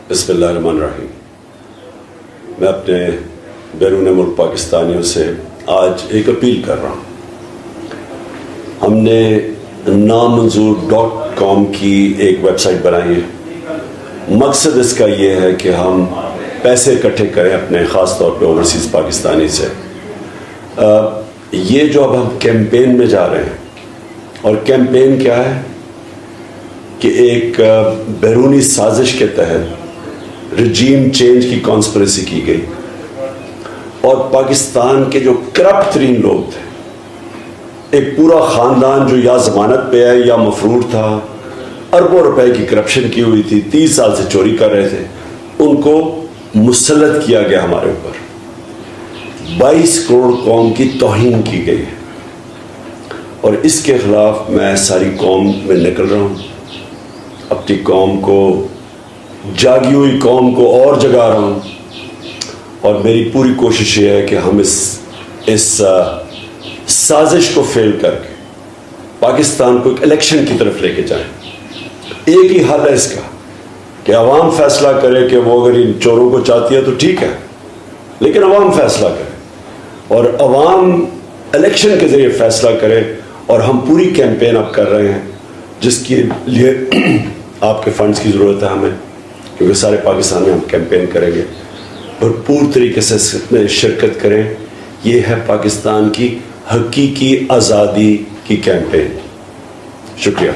بسم اللہ الرحمن الرحیم. میں اپنے بیرون ملک پاکستانیوں سے آج ایک اپیل کر رہا ہوں. ہم نے نامنظور.com کی ایک ویب سائٹ بنائی ہے. مقصد اس کا یہ ہے کہ ہم پیسے اکٹھے کریں اپنے خاص طور پہ اوورسیز پاکستانی سے. یہ جو اب ہم کیمپین میں جا رہے ہیں، اور کیمپین کیا ہے کہ ایک بیرونی سازش کے تحت رجیم چینج کی کانسپریسی کی گئی، اور پاکستان کے جو کرپٹ ترین لوگ تھے، ایک پورا خاندان جو یا ضمانت پہ ہے یا مفرور تھا، اربوں روپے کی کرپشن کی ہوئی تھی، 30 سال سے چوری کر رہے تھے، ان کو مسلط کیا گیا ہمارے اوپر. 22 کروڑ قوم کی توہین کی گئی ہے، اور اس کے خلاف میں ساری قوم میں نکل رہا ہوں. اپنی قوم کو، جاگی ہوئی قوم کو اور جگا رہا ہوں، اور میری پوری کوشش یہ ہے کہ ہم اس سازش کو فیل کر کے پاکستان کو ایک الیکشن کی طرف لے کے جائیں. ایک ہی حل ہے اس کا کہ عوام فیصلہ کرے کہ وہ اگر ان چوروں کو چاہتی ہے تو ٹھیک ہے، لیکن عوام فیصلہ کرے، اور عوام الیکشن کے ذریعے فیصلہ کرے. اور ہم پوری کیمپین اب کر رہے ہیں جس کے لیے آپ کے فنڈز کی ضرورت ہے ہمیں، کیونکہ سارے پاکستان میں ہم کیمپین کریں گے. بھرپور طریقے سے اس میں شرکت کریں. یہ ہے پاکستان کی حقیقی آزادی کی کیمپین. شکریہ.